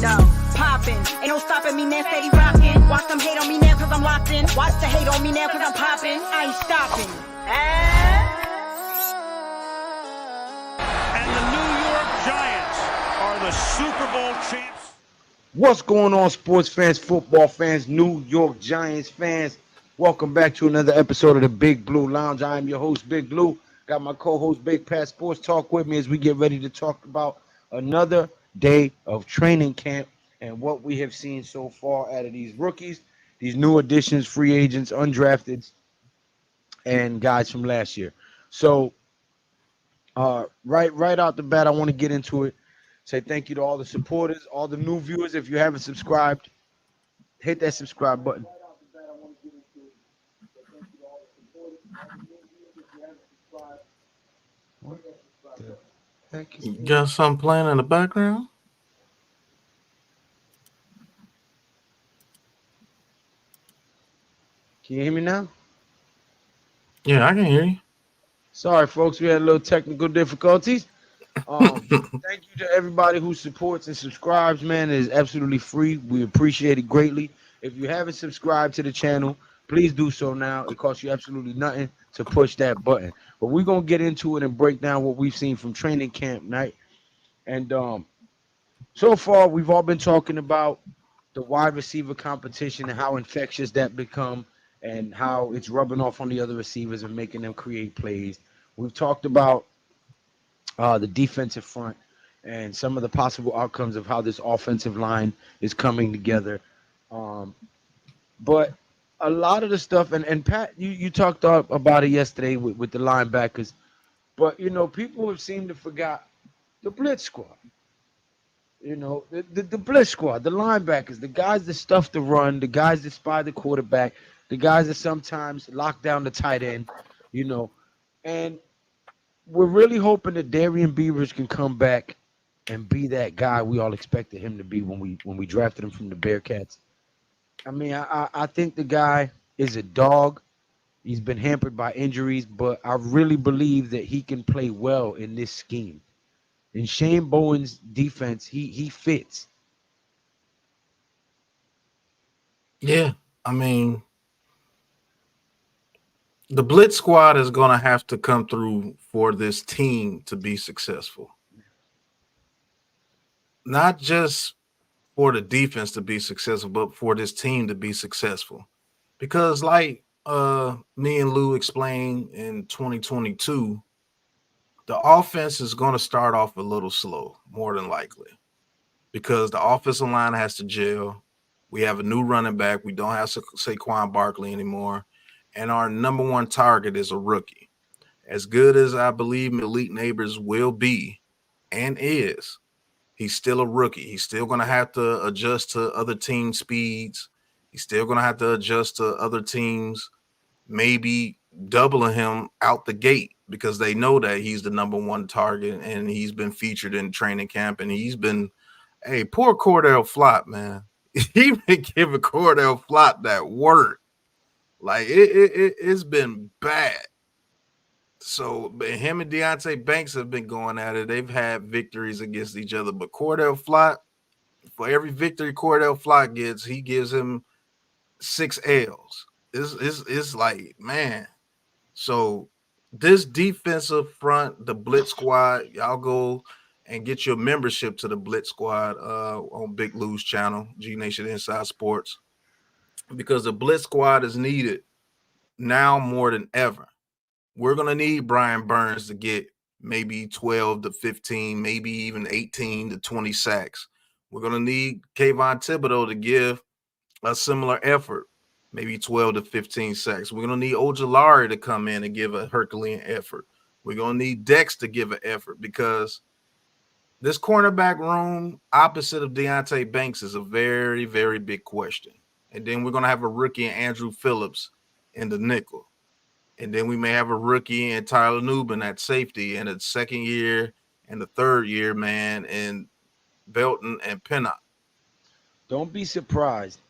No, poppin', ain't no stopping me now, steady rockin'. Watch them hate on me now cause I'm locked in. Watch the hate on me now cause I'm poppin'. I ain't stopping. And the New York Giants are the Super Bowl champs. What's going on, sports fans, football fans, New York Giants fans? Welcome back to another episode of the Big Blue Lounge. I am your host, Big Blue. Got my co-host, Bigpatssportstalk, with me as we get ready to talk about another day of training camp and what we have seen so far out of these rookies, these new additions, free agents, undrafteds, and guys from last year. So, right out the bat, I want to get into it. Say thank you to all the supporters, all the new viewers. If you haven't subscribed, hit that subscribe button. What the heck is You got something playing in the background? Can you hear me now? Yeah, I can hear you. Sorry, folks, we had a little technical difficulties. Thank you to everybody who supports and subscribes, man. It is absolutely free. We appreciate it greatly. If you haven't subscribed to the channel, please do so now. It costs you absolutely nothing to push that button. But we're going to get into it and break down what we've seen from training camp night. And so far, we've all been talking about the wide receiver competition and how infectious that become and how it's rubbing off on the other receivers and making them create plays. We've talked about the defensive front and some of the possible outcomes of how this offensive line is coming together. But a lot of the stuff, and Pat, you talked about it yesterday with the linebackers, but, you know, people have seemed to forget the blitz squad. You know, the blitz squad, the linebackers, the guys that stuff the run, the guys that spy the quarterback, the guys that sometimes lock down the tight end, you know. And we're really hoping that Darian Beavers can come back and be that guy we all expected him to be when we drafted him from the Bearcats. I mean, I think the guy is a dog. He's been hampered by injuries, but I really believe that he can play well in this scheme. In Shane Bowen's defense, he fits. Yeah, I mean, the blitz squad is going to have to come through for this team to be successful. Not just for the defense to be successful, but for this team to be successful. Because like me and Lou explained in 2022, the offense is going to start off a little slow, more than likely, because the offensive line has to gel. We have a new running back. We don't have Saquon Barkley anymore. And our number one target is a rookie. As good as I believe Malik Neighbors will be and is, he's still a rookie. He's still going to have to adjust to other team speeds. He's still going to have to adjust to other teams, maybe doubling him out the gate because they know that he's the number one target and he's been featured in training camp. And he's been, hey, poor Cordell Flott, man. He been giving Cordell Flott that work. Like, it's been bad. So him and Deonte Banks have been going at it. They've had victories against each other. But Cordell Flott, for every victory Cordell Flott gets, he gives him 6 L's. It's like, man. So this defensive front, the blitz squad, y'all go and get your membership to the blitz squad on Big Lou's channel, G Nation Inside Sports, because the blitz squad is needed now more than ever. We're going to need Brian Burns to get maybe 12 to 15, maybe even 18 to 20 sacks. We're going to need Kayvon Thibodeau to give a similar effort, maybe 12 to 15 sacks. We're going to need Ojulari to come in and give a Herculean effort. We're going to need Dex to give an effort because this cornerback room opposite of Deonte Banks is a very, very big question. And then we're going to have a rookie in Andrew Phillips in the nickel. And then we may have a rookie in Tyler Nubin at safety in the second year and the third year, man, in Belton and Pinnock. Don't be surprised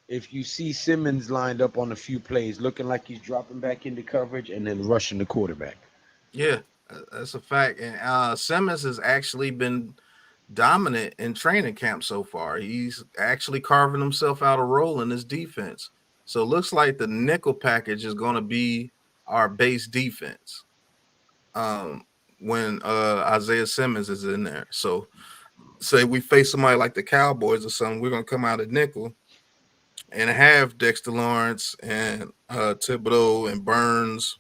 if you see Simmons lined up on a few plays looking like he's dropping back into coverage and then rushing the quarterback. Yeah, that's a fact. And Simmons has actually been dominant in training camp so far. He's actually carving himself out a role in this defense. So it looks like the nickel package is going to be our base defense when Isaiah Simmons is in there. So say we face somebody like the Cowboys or something, we're going to come out of nickel and have Dexter Lawrence and Thibodeau and Burns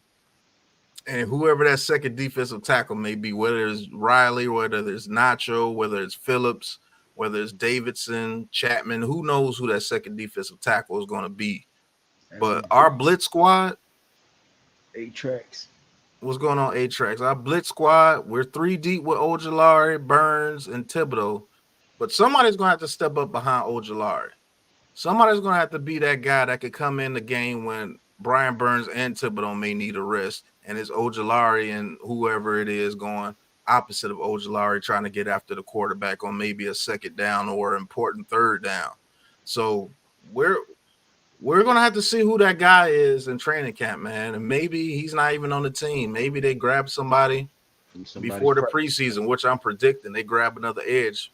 and whoever that second defensive tackle may be, whether it's Riley, whether it's Nacho, whether it's Phillips, whether it's Davidson, Chapman, who knows who that second defensive tackle is going to be. But our blitz squad, 8 tracks. What's going on, 8 tracks? Our blitz squad, we're 3 deep with Ojulari, Burns, and Thibodeau. But somebody's going to have to step up behind Ojulari. Somebody's going to have to be that guy that could come in the game when Brian Burns and Thibodeau may need a rest, and it's Ojulari and whoever it is going opposite of Ojulari trying to get after the quarterback on maybe a second down or important third down. So we're going to have to see who that guy is in training camp, man. And maybe he's not even on the team. Maybe they grab somebody before the preseason, which I'm predicting they grab another edge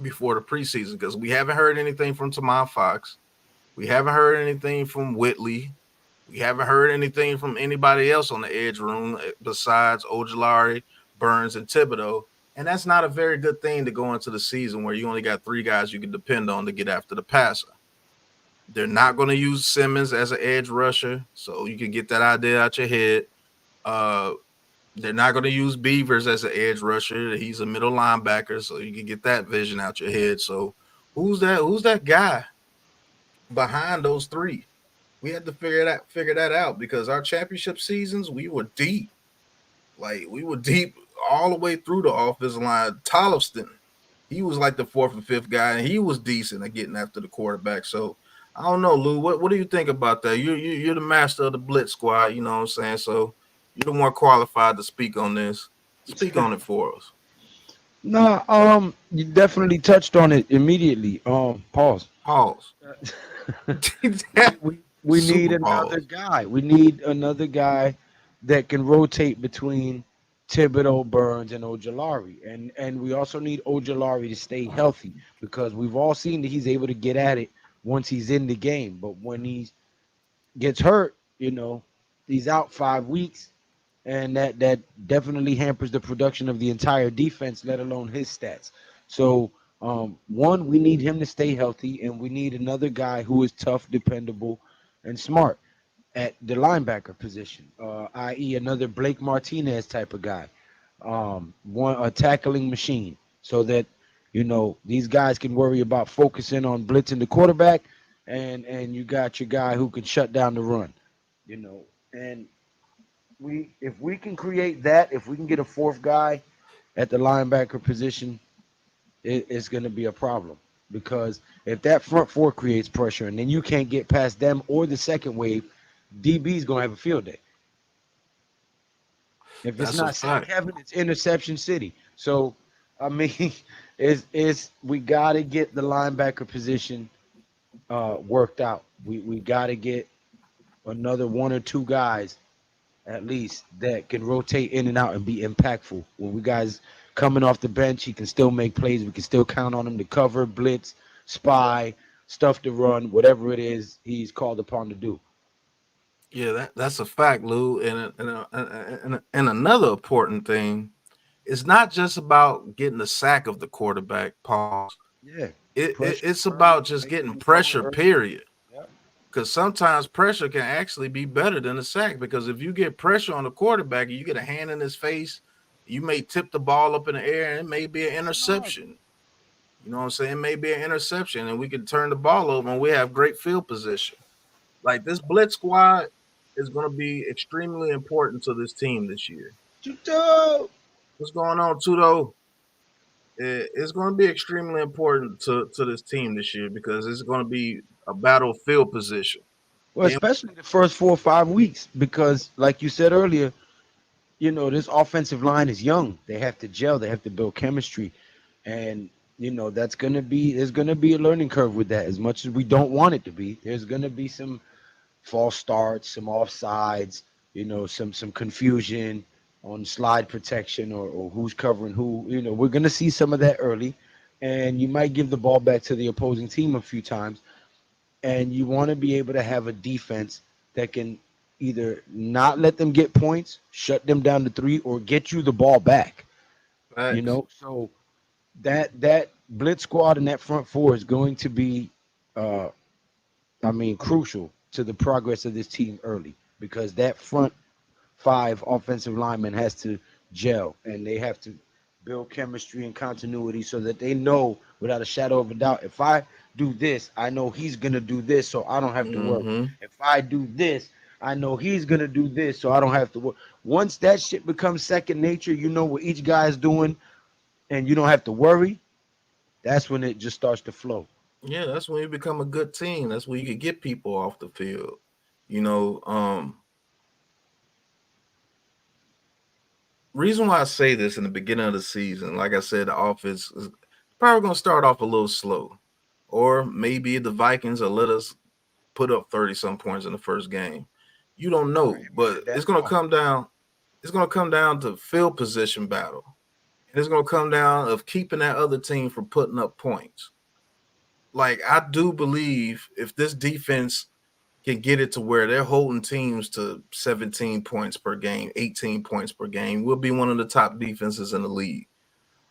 before the preseason because we haven't heard anything from Tamon Fox. We haven't heard anything from Whitley. We haven't heard anything from anybody else on the edge room besides Ojulari, Burns, and Thibodeau. And that's not a very good thing to go into the season where you only got 3 guys you can depend on to get after the passer. They're not going to use Simmons as an edge rusher, so you can get that idea out your head. They're not going to use Beavers as an edge rusher. He's a middle linebacker, so you can get that vision out your head. So who's that guy behind those 3? We had to figure that out because our championship seasons, we were deep. Like, we were deep all the way through the offensive line. Tollefson, he was like the 4th or 5th guy, and he was decent at getting after the quarterback. So, I don't know, Lou. What do you think about that? You're the master of the blitz squad, you know what I'm saying? So, you're the more qualified to speak on this. Speak on it for us. No, you definitely touched on it immediately. Pause. We need another guy. We need another guy that can rotate between Thibodeau, Burns, and Ojulari. And we also need Ojulari to stay healthy because we've all seen that he's able to get at it once he's in the game. But when he gets hurt, he's out 5 weeks, and that definitely hampers the production of the entire defense, let alone his stats. So, one, we need him to stay healthy, and we need another guy who is tough, dependable, and smart at the linebacker position, i.e. another Blake Martinez type of guy, a tackling machine, so that these guys can worry about focusing on blitzing the quarterback, and you got your guy who can shut down the run, and if we can create that, if we can get a 4th guy at the linebacker position, it's going to be a problem. Because if that front 4 creates pressure and then you can't get past them or the second wave, DB's going to have a field day. If it's not sack heaven, it's interception city. So, I mean, we got to get the linebacker position worked out. We got to get another 1 or 2 guys at least that can rotate in and out and be impactful. When we guys coming off the bench, he can still make plays. We can still count on him to cover, blitz, spy, stuff to run, whatever it is he's called upon to do. Yeah, that's a fact, Lou. And another important thing, it's not just about getting the sack of the quarterback, Paul. Yeah. It's about just getting pressure, period. Because sometimes pressure can actually be better than a sack. Because if you get pressure on the quarterback and you get a hand in his face, you may tip the ball up in the air and it may be an interception. You know what I'm saying? It may be an interception and we can turn the ball over and we have great field position. Like, this blitz squad is going to be extremely important to this team this year. Tuto! What's going on, Tuto? It's going to be extremely important to this team this year because it's going to be a battlefield position. Well, especially the first 4 or 5 weeks because, like you said earlier, this offensive line is young. They have to gel. They have to build chemistry. And, there's going to be a learning curve with that. As much as we don't want it to be, there's going to be some false starts, some offsides, some confusion. on slide protection or who's covering who. We're gonna see some of that early, and you might give the ball back to the opposing team a few times. And you want to be able to have a defense that can either not let them get points, shut them down to 3, or get you the ball back. Facts. So that blitz squad and that front four is going to be, crucial to the progress of this team early, because that front 5 offensive linemen has to gel, and they have to build chemistry and continuity so that they know without a shadow of a doubt, if I do this, I know he's gonna do this, so I don't have to worry. Mm-hmm. If I do this, I know he's gonna do this, so I don't have to worry. Once that shit becomes second nature, you know what each guy is doing, and you don't have to worry. That's when it just starts to flow. Yeah, that's when you become a good team. That's when you can get people off the field. You know, reason why I say this in the beginning of the season, like I said, the offense is probably going to start off a little slow, or maybe the Vikings will let us put up 30-some points in the first game. You don't know, but it's going to come down. It's going to come down to field position battle, and it's going to come down of keeping that other team from putting up points. Like, I do believe if this defense can get it to where they're holding teams to 17 points per game, 18 points per game, we'll be one of the top defenses in the league.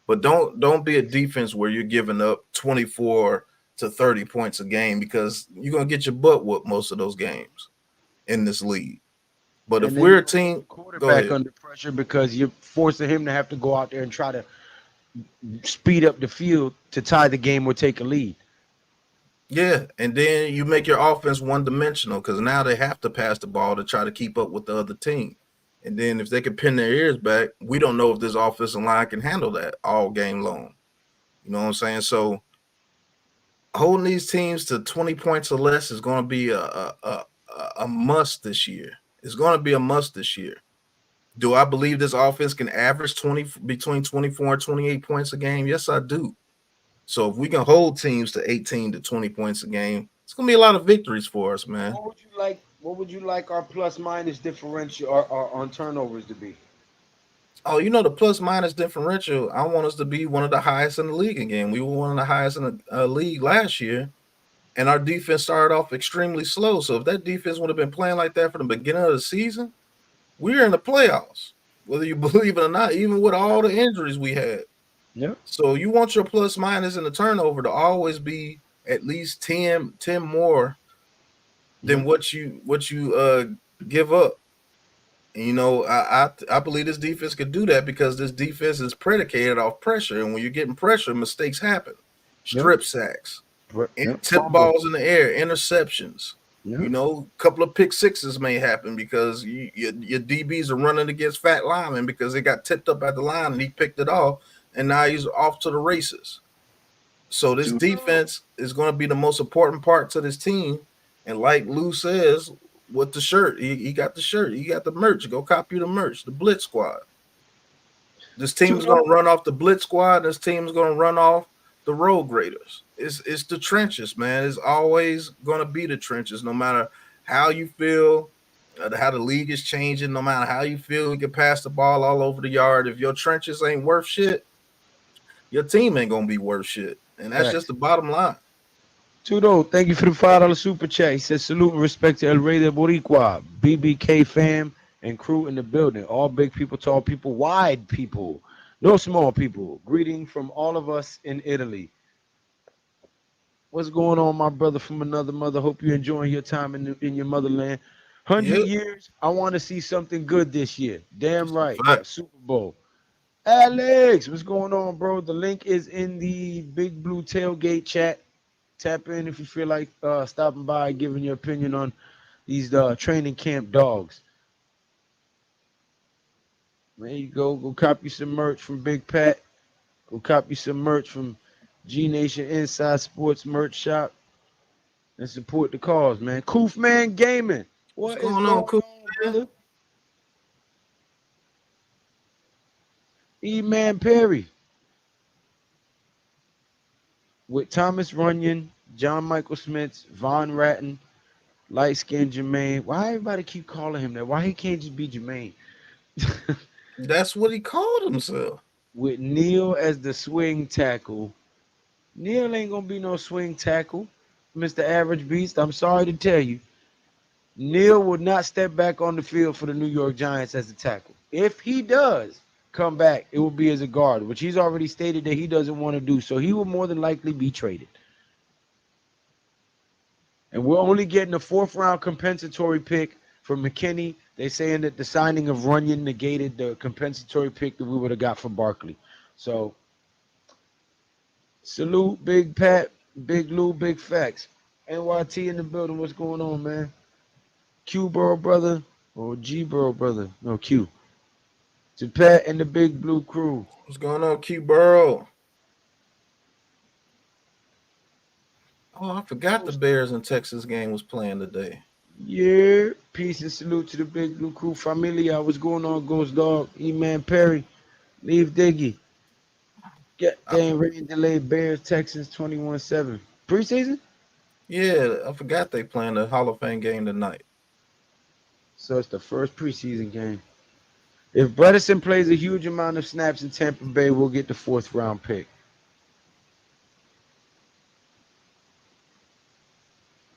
But don't be a defense where you're giving up 24 to 30 points a game, because you're going to get your butt whooped most of those games in this league. But if we're a team, quarterback under pressure, because you're forcing him to have to go out there and try to speed up the field to tie the game or take a lead. Yeah, and then you make your offense one-dimensional, because now they have to pass the ball to try to keep up with the other team. And then if they can pin their ears back, we don't know if this offensive line can handle that all game long. You know what I'm saying? So holding these teams to 20 points or less is going to be a must this year. It's going to be a must this year. Do I believe this offense can average between 24 and 28 points a game? Yes, I do. So if we can hold teams to 18 to 20 points a game, it's gonna be a lot of victories for us, man. What would you like our plus minus differential or on turnovers to be? Oh, the plus minus differential, I want us to be one of the highest in the league again. We were one of the highest in the league last year, and our defense started off extremely slow. So if that defense would have been playing like that from the beginning of the season, we're in the playoffs, whether you believe it or not, even with all the injuries we had. Yeah. So you want your plus minus in the turnover to always be at least 10 more than what you give up. And, I believe this defense could do that, because this defense is predicated off pressure, and when you're getting pressure, mistakes happen. Strip sacks, tip balls in the air, interceptions. A couple of pick sixes may happen because your DBs are running against fat linemen because they got tipped up at the line and he picked it off. And now he's off to the races. So this defense is going to be the most important part to this team. And like Lou says, with the shirt, he got the shirt, he got the merch. Go copy the merch, the Blitz Squad. This team is going to run off the Blitz Squad. This team is going to run off the Road Graders. It's the trenches, man. It's always going to be the trenches, no matter how you feel, how the league is changing, no matter how you feel. You can pass the ball all over the yard. If your trenches ain't worth shit, your team ain't gonna be worth shit, and that's just the bottom line. Tudo, thank you for the $5 super chat. He says salute and respect to El Rey de Boricua, BBK fam and crew in the building. All big people, tall people, wide people, no small people. Greeting from all of us in Italy. What's going on, my brother from another mother? Hope you're enjoying your time in your motherland. 100 years. I want to see something good this year. Damn right. Super Bowl. Alex, what's going on, bro? The link is in the Big Blue Tailgate chat. Tap in if you feel like stopping by, giving your opinion on these training camp dogs. There you go. Go copy some merch from Big Pat. Go copy some merch from G Nation Inside Sports Merch Shop. And support the cause, man. Koof Man Gaming. What's going on, Koof, brother? E-Man Perry with Thomas Runyon, John Michael Smith, Von Ratton, light skinned Jermaine. Why everybody keep calling him that? Why he can't just be Jermaine? That's what he called himself. with Neal as the swing tackle. Neal ain't gonna be no swing tackle, Mr. Average Beast. I'm sorry to tell you. Neal will not step back on the field for the New York Giants as a tackle. If he does come back, it will be as a guard, which he's already stated that he doesn't want to do. So he will more than likely be traded. And we're only getting a 4th-round compensatory pick for McKinney. They saying that the signing of Runyon negated the compensatory pick that we would have got for Barkley. So salute, Big Pat, Big Lou, Big Facts. NYT in the building. What's going on, man? Q Burrow brother or G Burrow brother? No, Q. To Pat and the Big Blue Crew. What's going on, Q Burrow? Oh, I forgot the Bears and Texas game was playing today. Yeah. Peace and salute to the Big Blue Crew. Familia. What's going on, Ghost Dog? E-Man Perry. Leave Diggy. Get damn rain delay Bears, Texans 21-7. Preseason? Yeah, I forgot they playing the Hall of Fame game tonight. So it's the first preseason game. If Bredesen plays a huge amount of snaps in Tampa Bay, we'll get the 4th-round pick.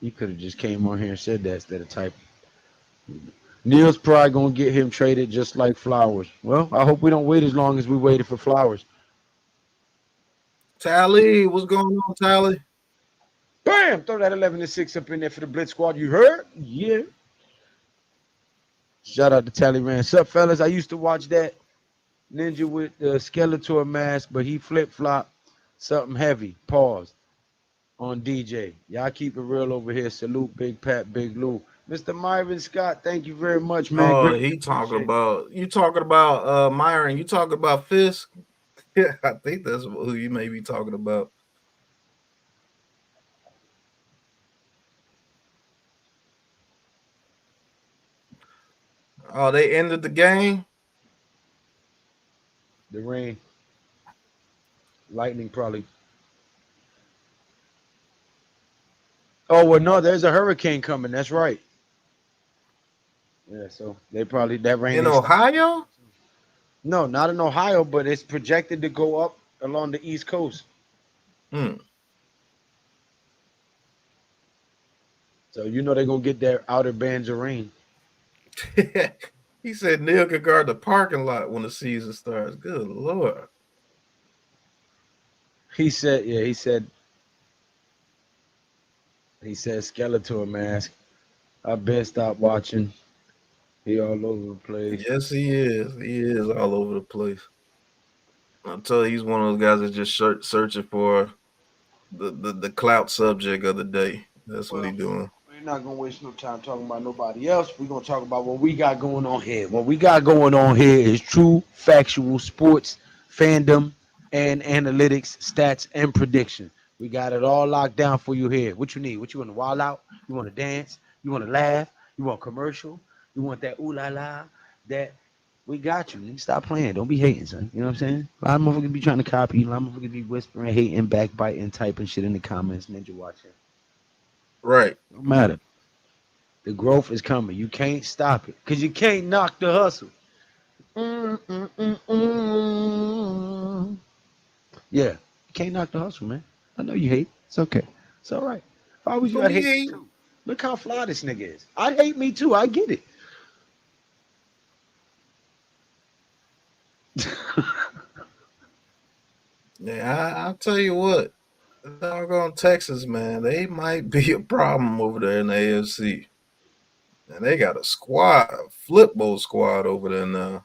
He could have just came on here and said that instead of typing. Neal's probably going to get him traded just like Flowers. Well, I hope we don't wait as long as we waited for Flowers. Tally, what's going on, Tally? Bam! Throw that 11-6 up in there for the Blitz Squad. You heard? Yeah. Shout out to Talleyrand. What's up, fellas? I used to watch that ninja with the Skeletor mask, but he flip-flop something heavy. Pause. On DJ. Y'all keep it real over here. Salute, Big Pat, Big Lou. Mr. Myron Scott, thank you very much, man. Oh, Great. he talking about Myron. You talking about Fisk? Yeah, I think that's who you may be talking about. Oh, they ended the game. The rain. Lightning probably. Oh, well, no, there's a hurricane coming. That's right. Yeah, so they probably, that rain. In Ohio? No, not in Ohio, but it's projected to go up along the East Coast. So you know they're going to get their outer bands of rain. He said Neal could guard the parking lot when the season starts. Good Lord. He said Skeletor mask. I best stop watching. He all over the place. Yes, he is. He is all over the place. I'm telling you, he's one of those guys that's just searching for the clout subject of the day. That's what he's doing. We're not gonna waste no time talking about nobody else. We're gonna talk about what we got going on here. What we got going on here is true, factual sports, fandom, and analytics, stats, and prediction. We got it all locked down for you here. What you need? What you want to wild out? You want to dance? You want to laugh? You want commercial? You want that ooh la la? That we got you. Nigga, stop playing. Don't be hating, son. You know what I'm saying? A lot of motherfuckers be trying to copy you. A lot of motherfuckers be whispering, hating, backbiting, typing shit in the comments. Ninja watching. Right. No matter. The growth is coming. You can't stop it because you can't knock the hustle. Yeah, you can't knock the hustle, man. I know you hate. It's okay. It's all right. If I was you, I'd hate me too. Look how fly this nigga is. I'd hate me too. I get it. Yeah, I'll tell you what. Doggone Texas, man, they might be a problem over there in the AFC. And they got a squad, a flipbo squad over there now.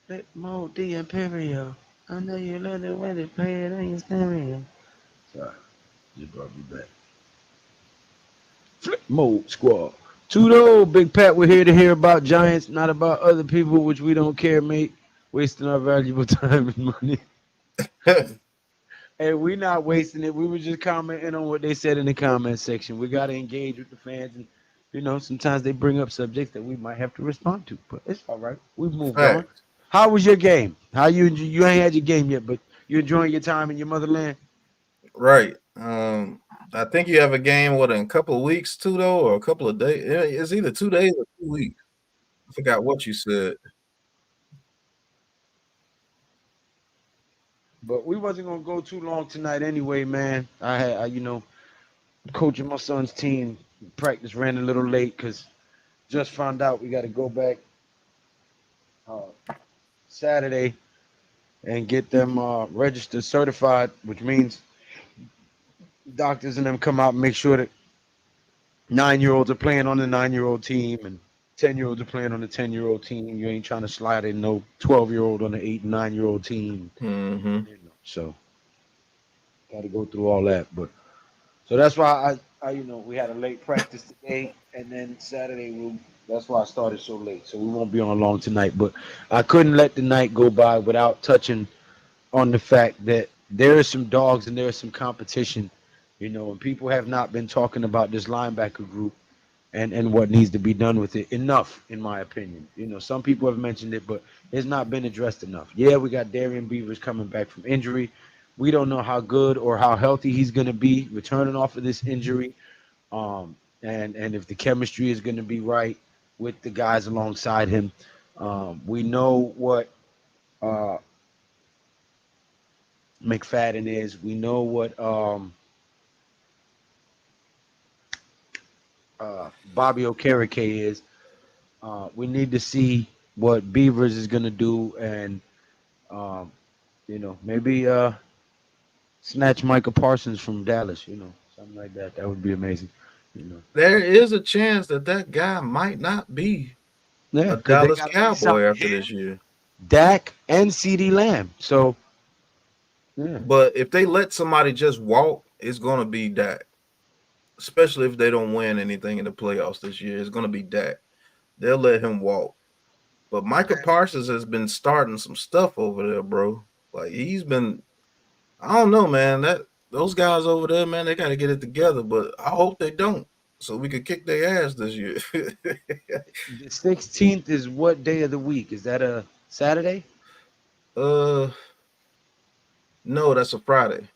Flip mode, the Imperial. I know you love the way they play it on your stereo. Sorry, just brought me back. Flip mode squad. Tudo, Big Pat, we're here to hear about Giants, not about other people, which we don't care, mate. Wasting our valuable time and money. And we're not wasting it. We were just commenting on what they said in the comment section. We got to engage with the fans. And, you know, sometimes they bring up subjects that we might have to respond to. But it's all right. We've moved on. How was your game? How you ain't had your game yet, but you enjoying your time in your motherland? Right. I think you have a game, in a couple of weeks, too, though, or a couple of days. It's either 2 days or 2 weeks. I forgot what you said. But we wasn't gonna go too long tonight anyway, man. Coaching my son's team. Practice ran a little late because just found out we got to go back uh, Saturday and get them registered, certified, which means doctors and them come out and make sure that 9-year-olds are playing on the 9-year-old team and 10-year-olds are playing on the 10-year-old team. You ain't trying to slide in no 12-year-old on the 8 and 9-year-old team. Mm-hmm. So got to go through all that. But so that's why we had a late practice today, and then Saturday that's why I started so late. So we won't be on long tonight. But I couldn't let the night go by without touching on the fact that there are some dogs and there is some competition, and people have not been talking about this linebacker group and what needs to be done with it enough, in my opinion. Some people have mentioned it, but it's not been addressed enough. Yeah, we got Darian Beavers coming back from injury. We don't know how good or how healthy he's going to be returning off of this injury, and if the chemistry is going to be right with the guys alongside him. We know what McFadden is. We know what Bobby Okereke is. We need to see what Beavers is going to do, and maybe snatch Micah Parsons from Dallas. Something like that. That would be amazing. There is a chance that guy might not be Yeah, a because they Dallas got to Cowboy resign after him, this year. Dak, and CeeDee Lamb. So yeah, But if they let somebody just walk, it's gonna be Dak. Especially if they don't win anything in the playoffs this year, it's gonna be Dak. They'll let him walk. But Micah Parsons has been starting some stuff over there, bro. Like he's been, I don't know, man. That those guys over there, man, they got to get it together. But I hope they don't, so we could kick their ass this year. the 16th is what day of the week? Is that a Saturday? uh, no, that's a Friday.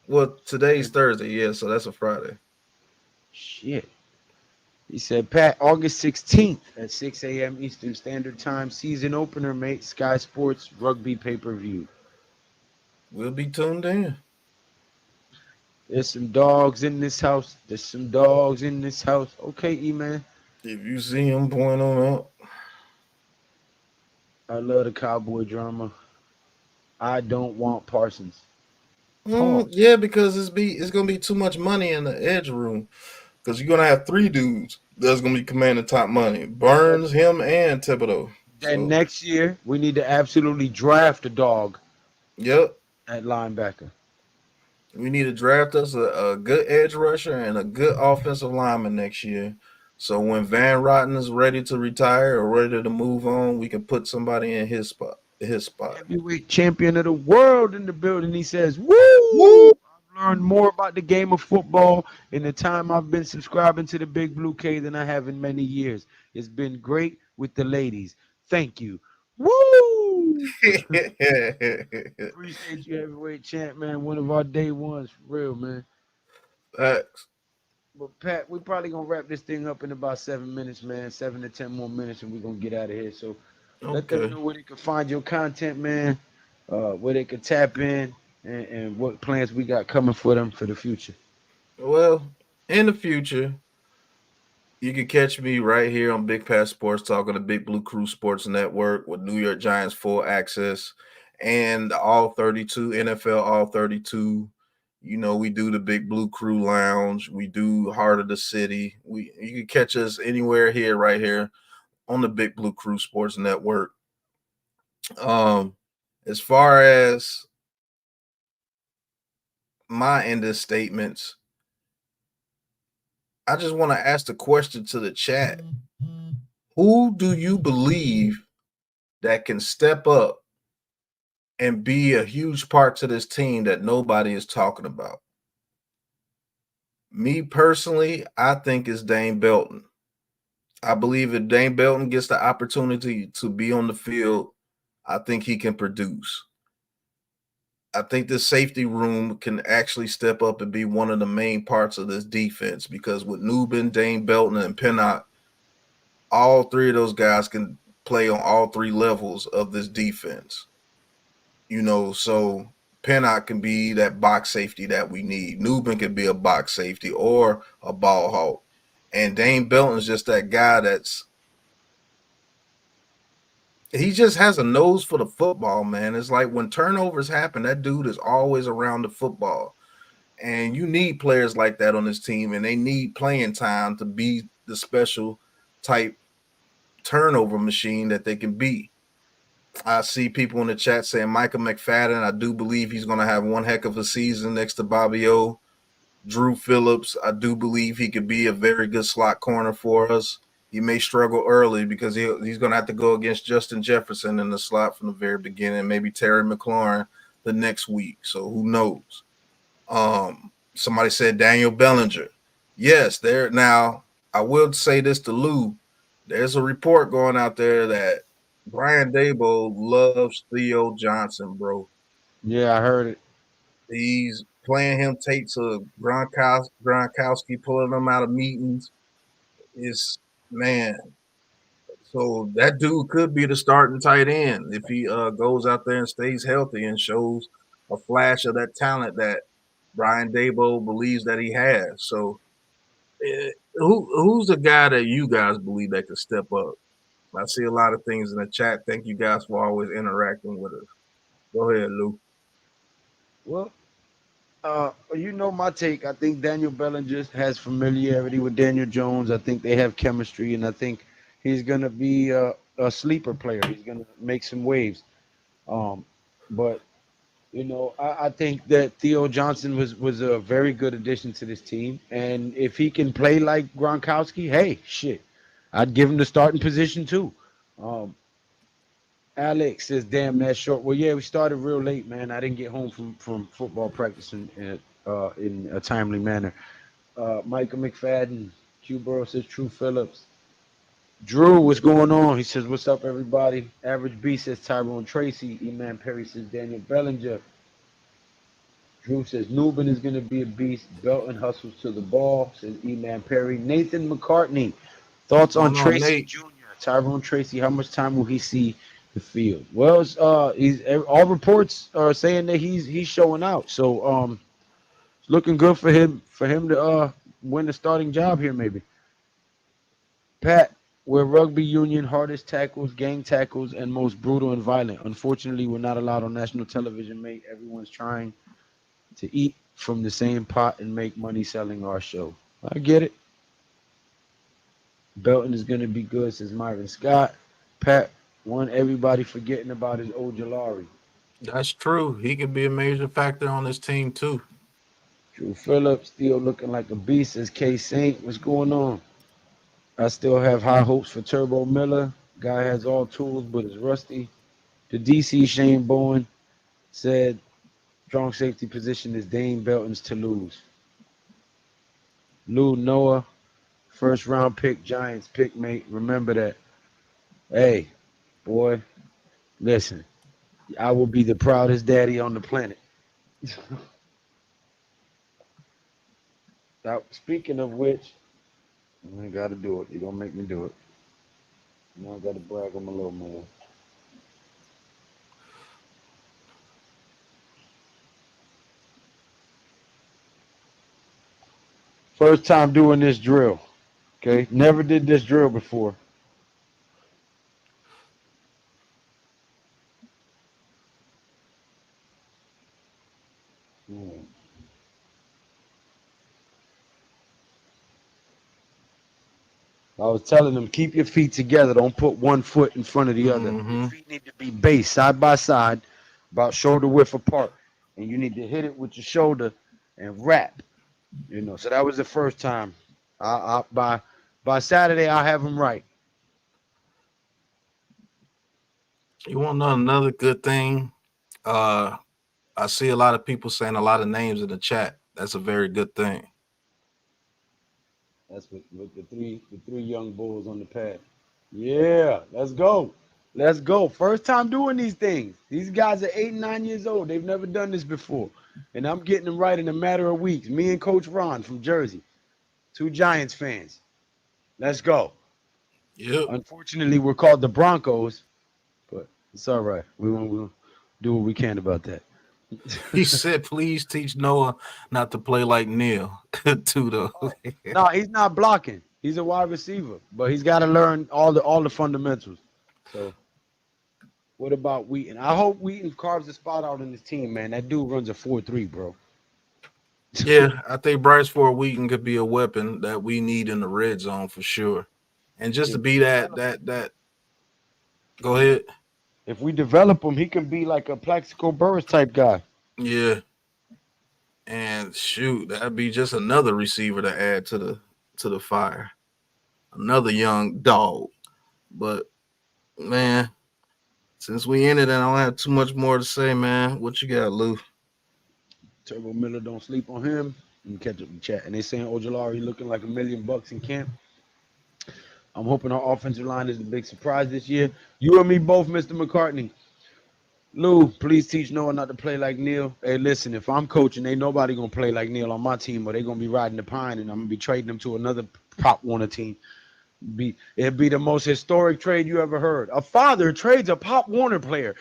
Well, today's Thursday, yeah, so that's a Friday. Shit. He said, Pat, August 16th at 6 a.m. Eastern Standard Time, season opener, mate. Sky Sports Rugby pay-per-view. We'll be tuned in. There's some dogs in this house. There's some dogs in this house. Okay, E-Man. If you see him, point on out. I love the cowboy drama. I don't want Parsons. Pause. Yeah, because it's gonna be too much money in the edge room. Because you're gonna have three dudes that's gonna be commanding top money: Burns, him, and Thibodeau. Then So, next year, we need to absolutely draft a dog yep, at linebacker. we need to draft us a good edge rusher and a good offensive lineman next year. So when Van Rotten is ready to retire or ready to move on, we can put somebody in his spot. Heavyweight champion of the world in the building. He says, Woo! "Woo! I've learned more about the game of football in the time I've been subscribing to the Big Blue K than I have in many years. It's been great with the ladies. Thank you. Woo! Appreciate you, heavyweight champ, man. One of our day ones, for real, man. Facts. But Pat, we probably gonna wrap this thing up in about 7 minutes, man. 7 to 10 more minutes, and we're gonna get out of here. So let them Okay. know where they can find your content, man. Where they can tap in, and what plans we got coming for them for the future. Well, in the future, you can catch me right here on Big Pass Sports Talk on the Big Blue Crew Sports Network with New York Giants full access and all 32 NFL all 32. We do the Big Blue Crew Lounge. We do Heart of the City. You can catch us anywhere here, right here on the Big Blue Crew Sports Network. As far as my end of statements, I just want to ask the question to the chat. Who do you believe that can step up and be a huge part to this team that nobody is talking about? Me personally, I think it's Dane Belton. I believe if Dane Belton gets the opportunity to be on the field, I think he can produce. I think the safety room can actually step up and be one of the main parts of this defense because with Nubin, Dane Belton, and Pinnock, all three of those guys can play on all three levels of this defense. So Pinnock can be that box safety that we need. Newbin can be a box safety or a ball hawk. And Dane Belton's just that guy he just has a nose for the football, man. It's like when turnovers happen, that dude is always around the football. And you need players like that on this team, and they need playing time to be the special type turnover machine that they can be. I see people in the chat saying Micah McFadden. I do believe he's going to have one heck of a season next to Bobby O. Drew Phillips, I do believe he could be a very good slot corner for us. He may struggle early because he's going to have to go against Justin Jefferson in the slot from the very beginning, maybe Terry McLaurin the next week. So who knows? Somebody said Daniel Bellinger. Yes, there. Now, I will say this to Lou. There's a report going out there that Brian Daboll loves Theo Johnson, bro. Yeah, I heard it. He's playing him tapes of Gronkowski pulling him out of meetings. Is man. So that dude could be the starting tight end if he goes out there and stays healthy and shows a flash of that talent that Brian Daboll believes that he has. So who's the guy that you guys believe that could step up? I see a lot of things in the chat. Thank you guys for always interacting with us. Go ahead, Lou. Well, you know my take. I think Daniel Bellinger has familiarity with Daniel Jones. I think they have chemistry, and I think he's gonna be a sleeper player. He's gonna make some waves. But you know, I think that Theo Johnson was a very good addition to this team, and if he can play like Gronkowski, hey, shit, I'd give him the starting position too. Um, Alex says, "Damn, that's short." Well, yeah, we started real late, man. I didn't get home from football practice in a timely manner. Michael McFadden, Q Burrow says, "True Phillips." Drew, what's going on? He says, "What's up, everybody?" Average B says, "Tyrone Tracy." E-Man Perry says, "Daniel Bellinger." Drew says, "Newbin is going to be a beast. Belton hustles to the ball," says E-Man Perry. Nathan McCartney, thoughts on Going on, Tracy Nate? Jr., Tyrone Tracy. How much time will he see the field? Well, he's all reports are saying that he's showing out. So it's looking good for him to win the starting job here maybe. Pat, we're rugby union, hardest tackles, gang tackles, and most brutal and violent. Unfortunately, we're not allowed on national television, mate. Everyone's trying to eat from the same pot and make money selling our show. I get it. Belton is going to be good, says Myron Scott. Pat, one everybody forgetting about is Ojolari. That's true. He could be a major factor on this team too. Drew Phillips still looking like a beast, says K Saint. What's going on? I still have high hopes for Turbo Miller. Guy has all tools but is rusty. The DC Shane Bowen said strong safety position is Dane Belton's to lose. Lou Noah, first round pick, Giants pick, mate. Remember that. Hey, boy, listen, I will be the proudest daddy on the planet. Now, speaking of which, I got to do it. You're going to make me do it. Now I got to brag on my little man. First time doing this drill. Okay, never did this drill before. I was telling them, keep your feet together. Don't put one foot in front of the other. Your feet need to be based side by side, about shoulder width apart. And you need to hit it with your shoulder and wrap. You know, so that was the first time. By Saturday, I'll have them right. You want to know another good thing? I see a lot of people saying a lot of names in the chat. That's a very good thing. That's with the three young bulls on the pad. Yeah, let's go. Let's go. First time doing these things. These guys are 8 and 9 years old. They've never done this before. And I'm getting them right in a matter of weeks. Me and Coach Ron from Jersey, two Giants fans. Let's go. Yep. Unfortunately, we're called the Broncos, but it's all right. We'll do what we can about that. He said, "Please teach Noah not to play like Neil." Too though. No, he's not blocking. He's a wide receiver, but he's got to learn all the fundamentals. So, what about Wheaton? I hope Wheaton carves a spot out in his team, man. That dude runs a 4.3, bro. Yeah, I think Bryce Ford Wheaton could be a weapon that we need in the red zone for sure. And just to be that. Go ahead. If we develop him, he can be like a Plaxico Burress type guy. Yeah. And shoot, that'd be just another receiver to add to the fire. Another young dog. But man, since we ended, I don't have too much more to say, man. What you got, Lou? Turbo Miller, don't sleep on him. You can catch up in chat. And they saying Ojulari looking like $1 million in camp. I'm hoping our offensive line is a big surprise this year. You and me both, Mr. McCartney. Lou, please teach Noah not to play like Neil. Hey, listen, if I'm coaching, ain't nobody gonna play like Neil on my team, or they gonna be riding the pine, and I'm gonna be trading them to another Pop Warner team. It'd be the most historic trade you ever heard. A father trades a Pop Warner player.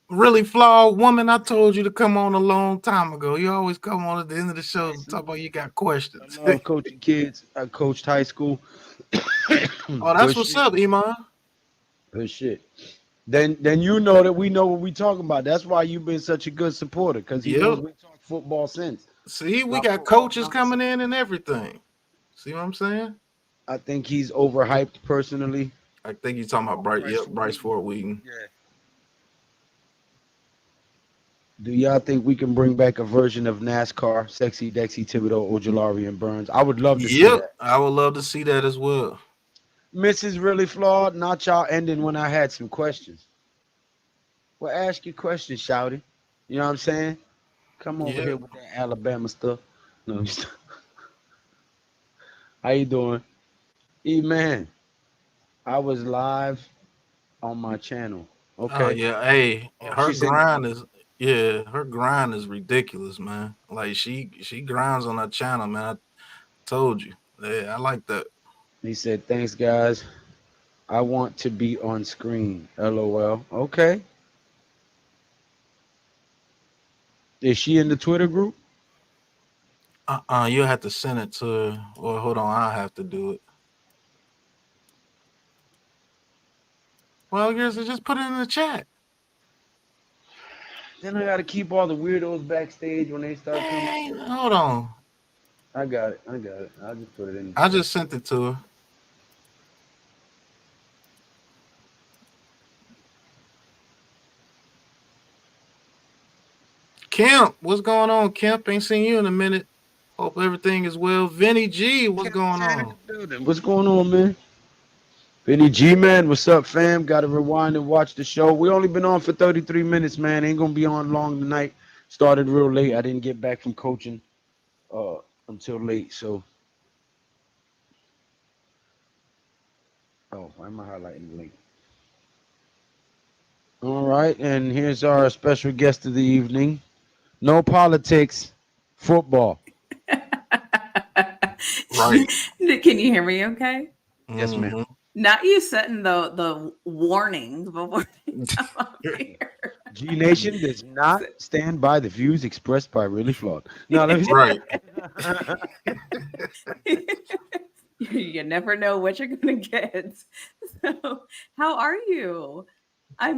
Really flawed woman. I told you to come on a long time ago. You always come on at the end of the show and talk about you got questions. I love coaching kids. I coached high school. Oh, that's what's up, Iman. Good shit. Then you know that we know what we talking about. That's why you've been such a good supporter, because he knows we talk football since. See, we got coaches coming in and everything. See what I'm saying? I think he's overhyped personally. I think you're talking about Bryce Ford Wheaton. Yeah. Do y'all think we can bring back a version of NASCAR, Sexy, Dexy, Thibodeau, Ojulari, and Burns? I would love to see that. I would love to see that as well. Mrs. Really Flawed, not y'all ending when I had some questions. Well, ask your questions, shouty. You know what I'm saying? Come over here with that Alabama stuff. No, how you doing? E-Man, I was live on my channel. Okay. Oh, yeah. Hey, her grind is ridiculous, man. Like she grinds on her channel, man. I told you. Yeah, I like that. He said, thanks, guys. I want to be on screen. LOL. Okay. Is she in the Twitter group? You'll have to send it to her. Well, hold on. I'll have to do it. Well, I guess I just put it in the chat. Then I got to keep all the weirdos backstage when they start coming. Hey, hold on. I got it. I'll just put it in. I just sent it to her. Kemp, what's going on, Kemp? Ain't seen you in a minute. Hope everything is well. Vinny G, what's going on? What's going on, man? Vinny G, man, what's up, fam? Got to rewind and watch the show. We only been on for 33 minutes, man. Ain't gonna be on long tonight. Started real late. I didn't get back from coaching until late, so. Oh, why am I highlighting late? All right, and here's our special guest of the evening. No politics, football. Right. Can you hear me okay? Yes, ma'am. Not you setting the warning before you come up here. G Nation does not stand by the views expressed by Really Flawed. No, let me Right. You never know what you're gonna get. So, how are you? I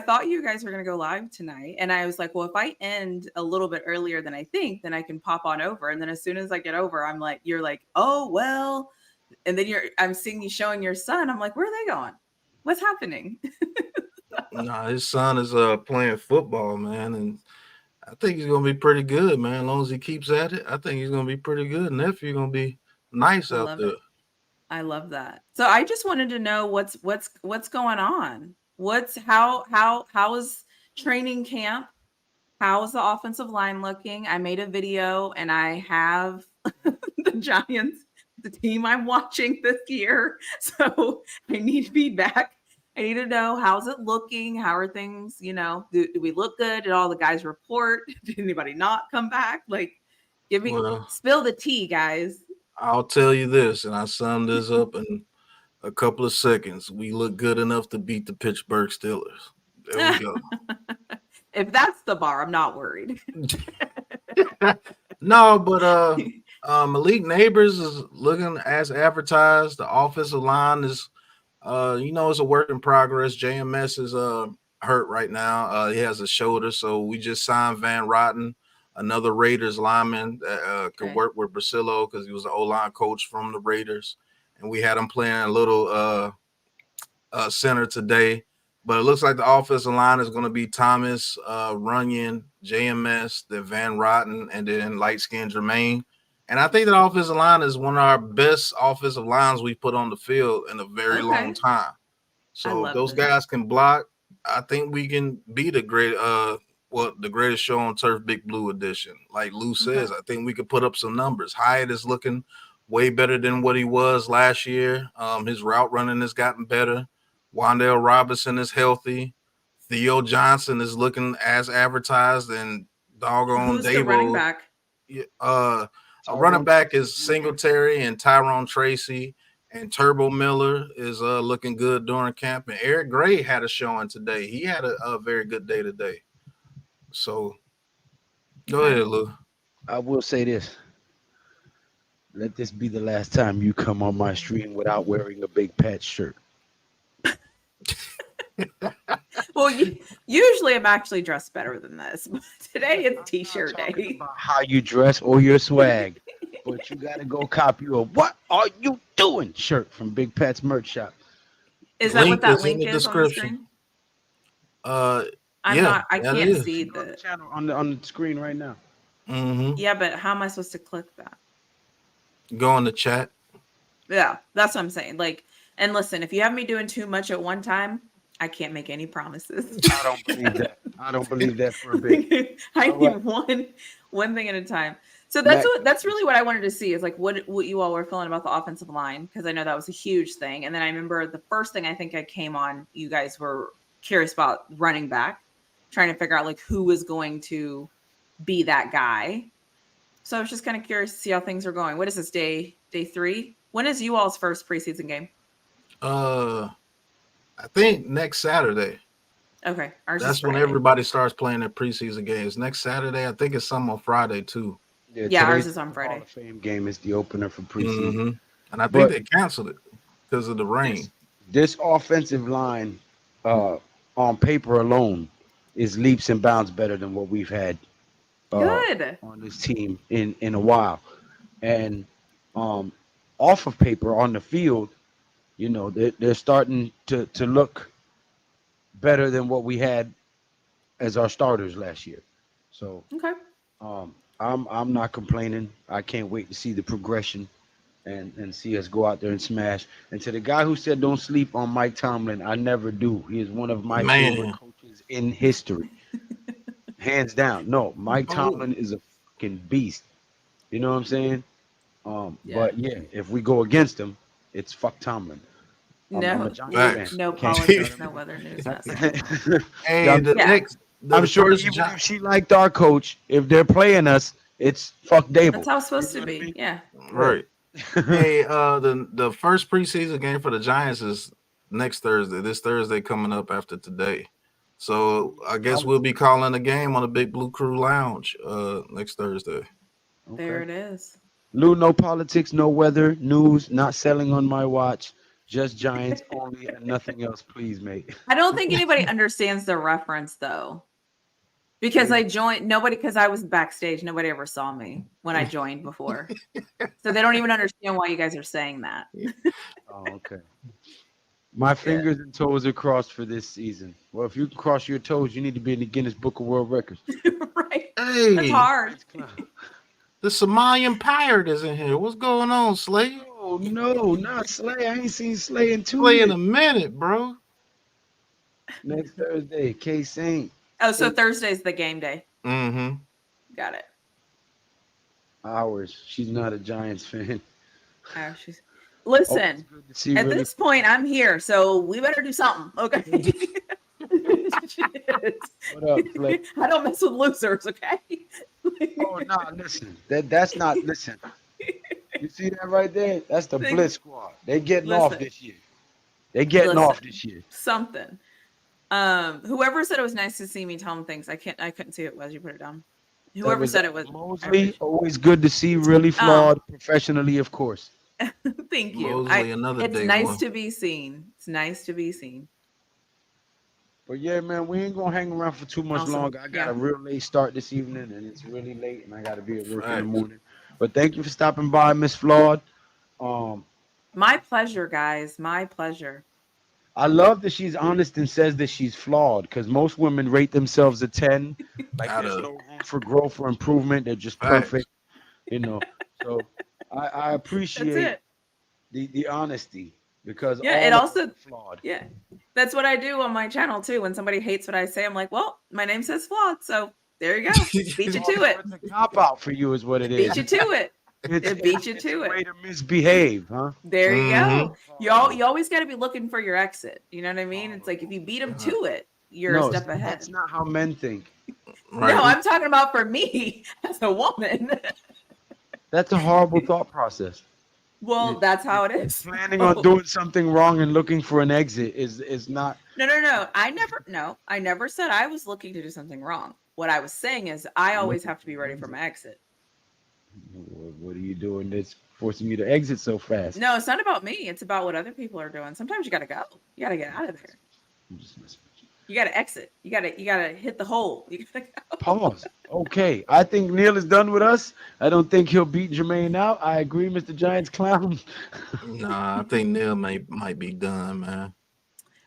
thought you guys were gonna go live tonight, and I was like, well, if I end a little bit earlier than I think, then I can pop on over. And then as soon as I get over, I'm like, you're like, oh well, and then I'm seeing you showing your son. I'm like, where are they going? What's happening? Nah, his son is playing football, man, and I think he's gonna be pretty good, man. As long as he keeps at it, I think he's gonna be pretty good. Nephew gonna be nice out there. I love that. So I just wanted to know what's going on. How is training camp? How is the offensive line looking? I made a video and I have the Giants, the team I'm watching this year. So I need feedback. I need to know, how's it looking? How are things, do we look good? Did all the guys report? Did anybody not come back? Like, spill the tea, guys. I'll tell you this, and I summed this up in a couple of seconds. We look good enough to beat the Pittsburgh Steelers. There we go. If that's the bar, I'm not worried. No, but Malik Neighbors is looking as advertised. The offensive line is, it's a work in progress. JMS is hurt right now. He has a shoulder, so we just signed Van Rotten, another Raiders lineman that could work with Brasillo because he was the O-line coach from the Raiders, and we had him playing a little center today. But it looks like the offensive line is going to be Thomas, Runyon, JMS, then Van Rotten, and then light-skinned Jermaine. And I think that offensive line is one of our best offensive lines we put on the field in a very long time. So if those guys can block, I think we can be the greatest show on turf, Big Blue edition. Like Lou says, I think we could put up some numbers. Hyatt is looking way better than what he was last year. His route running has gotten better. Wandale Robinson is healthy. Theo Johnson is looking as advertised, and doggone Who's Dable. the running back? Running back is Singletary and Tyrone Tracy, and Turbo Miller is looking good during camp. And Eric Gray had a showing today. He had a very good day today. So go ahead, Lou. I will say this. Let this be the last time you come on my stream without wearing a Big Pat shirt. Well, usually I'm actually dressed better than this, but today it's T-shirt day. About how you dress or your swag, but you gotta go cop you a "What are you doing?" shirt from Big Pat's merch shop. Is that what that link is on the screen? I can't see the channel on the screen right now. Mm-hmm. Yeah, but how am I supposed to click that? Go in the chat. Yeah, that's what I'm saying. Like, and listen, if you have me doing too much at one time, I can't make any promises. I don't believe that. I don't believe that for a bit. I need one thing at a time. So that's really what I wanted to see is like what you all were feeling about the offensive line, because I know that was a huge thing. And then I remember the first thing I think I came on, you guys were curious about running back, trying to figure out like who was going to be that guy. So I was just kind of curious to see how things are going. What is this, day 3? When is you all's first preseason game? I think next Saturday. Okay. That's when everybody starts playing their preseason games. Next Saturday, I think it's some on Friday too. Yeah, ours is on Friday. Hall of Fame game is the opener for preseason. Mm-hmm. And I think they canceled it because of the rain. This offensive line, on paper alone, is leaps and bounds better than what we've had on this team in a while. And off of paper, on the field, you know, they're starting to look better than what we had as our starters last year. So I'm not complaining. I can't wait to see the progression and see us go out there and smash. And to the guy who said don't sleep on Mike Tomlin, I never do. He is one of my favorite coaches in history. Hands down. No, Mike Tomlin is a fucking beast. You know what I'm saying? But yeah, if we go against him, it's fuck Tomlin. No politics, no weather news. I'm sure even if she liked our coach, if they're playing us, it's fuck Dable. That's how it's supposed to be. Yeah. Right. Hey, the first preseason game for the Giants is next Thursday. This Thursday coming up after today. So I guess we'll be calling a game on the Big Blue Crew Lounge next Thursday. There it is. Lou, no politics, no weather, news, not selling on my watch. Just Giants only and nothing else, please, mate. I don't think anybody understands the reference though, because because I was backstage. Nobody ever saw me when I joined before, so they don't even understand why you guys are saying that. Oh, okay. My fingers and toes are crossed for this season. Well, if you can cross your toes, you need to be in the Guinness Book of World Records. Right. Hey, that's hard. The Somalian pirate is in here. What's going on, Slay? Oh no, not Slay. I ain't seen Slay in 2 Slay years. in a minute, bro. Next Thursday, K-Saint. Oh, so Thursday's the game day. Mm-hmm. Got it. Ours. She's not a Giants fan. Oh, listen, at this point, I'm here, so we better do something, okay? What up, Slay? I don't mess with losers, okay? Oh no, listen. That's not listen. You see that right there? That's the Blitz squad. They getting off this year. They getting Listen, off this year. Something. Whoever said it was nice to see me, tell them things. I couldn't see it as you put it down. Whoever said it was Mosley. Always good to see. Really flawed professionally, of course. Thank you. Mosley, another it's day nice one. to be seen. It's nice to be seen. But yeah, man, we ain't gonna hang around for too much longer. I got a real late start this evening, and it's really late, and I got to be at work in the morning. But thank you for stopping by, Miss Flawed. My pleasure, guys. My pleasure. I love that she's honest and says that she's flawed, because most women rate themselves a 10. Like there's no room for growth or improvement. They're just perfect, you know. So I appreciate the honesty, because it also flawed. Yeah, that's what I do on my channel too. When somebody hates what I say, I'm like, well, my name says flawed, so there you go. Beat you to it. It's a cop out for you, is what it is. Beat you to it. It beat you to it. Way to misbehave, huh? There you go. You always got to be looking for your exit. You know what I mean? It's like if you beat them to it, you're a step ahead. That's not how men think. Right. No, I'm talking about for me as a woman. That's a horrible thought process. Well, that's how it is. Planning on doing something wrong and looking for an exit is not. No. I never said I was looking to do something wrong. What I was saying is I always have to be ready for my exit. What are you doing that's forcing you to exit so fast? No, it's not about me. It's about what other people are doing. Sometimes you got to go. You got to get out of there. You got to exit. You got to hit the hole. You got to go. Pause. Okay. I think Neil is done with us. I don't think he'll beat Jermaine out. I agree, Mr. Giants clown. Nah, I think Neil might be done, man.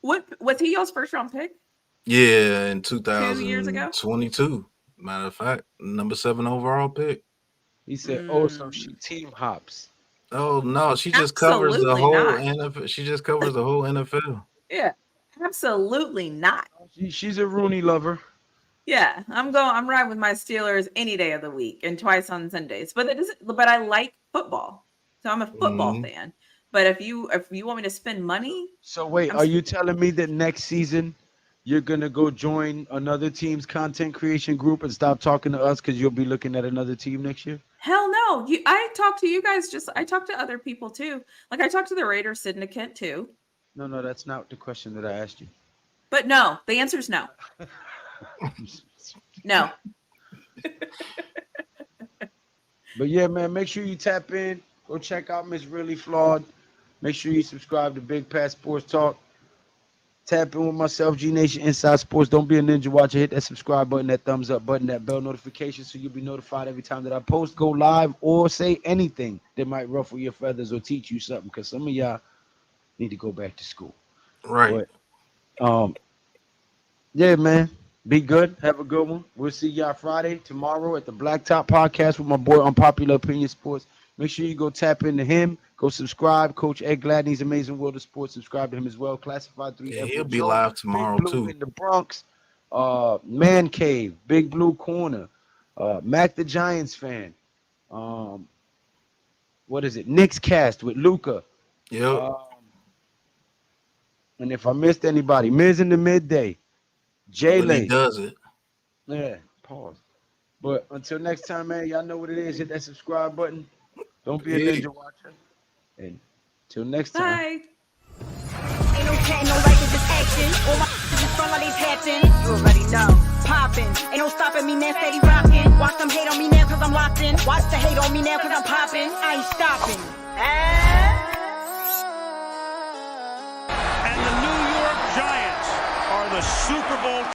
What was he y'all's first round pick? Yeah, in 2 years ago? 2022. Matter of fact, number 7 overall pick. He said, "Oh, so she team hops." Oh no, she just covers the Absolutely whole not. NFL. She just covers the whole NFL. Yeah, absolutely not. She's a Rooney lover. Yeah, I'm riding with my Steelers any day of the week and twice on Sundays. But I like football, so I'm a football fan. But if you want me to spend money, so wait, are you telling me that next season you're gonna go join another team's content creation group and stop talking to us because you'll be looking at another team next year? Hell no. I talk to you guys. I talk to other people too. Like I talk to the Raiders syndicate too. No, that's not the question that I asked you. But no, the answer is no. No. But yeah, man, make sure you tap in. Go check out Miss Really Flawed. Make sure you subscribe to Big Pat Sports Talk. Tap in with myself, G Nation Inside Sports. Don't be a ninja watcher. Hit that subscribe button, that thumbs up button, that bell notification so you'll be notified every time that I post, go live, or say anything that might ruffle your feathers or teach you something, because some of y'all need to go back to school. Right. But, yeah, man. Be good. Have a good one. We'll see y'all Friday, tomorrow at the Blacktop Podcast with my boy Unpopular Opinion Sports. Make sure you go tap into him. Go subscribe. Coach Ed Gladney's Amazing World of Sports. Subscribe to him as well. Classified 3. Yeah, he'll be live tomorrow too. In the Bronx. Man Cave. Big Blue Corner. Mac the Giants fan. What is it? Knicks Cast with Luca. Yep. And if I missed anybody, Miz in the Midday. Jay He does it. Yeah. Pause. But until next time, man, y'all know what it is. Hit that subscribe button. Don't be a ninja watcher. And till next time. Bye. Ain't no chatting, no liking, just action. All my in front like these hatching. You already know. Poppin'. Ain't no stopping me now, steady rockin'. Watch them hate on me now, cause I'm locked in. Watch the hate on me now, cause I'm poppin'. I ain't stopping. And the New York Giants are the Super Bowl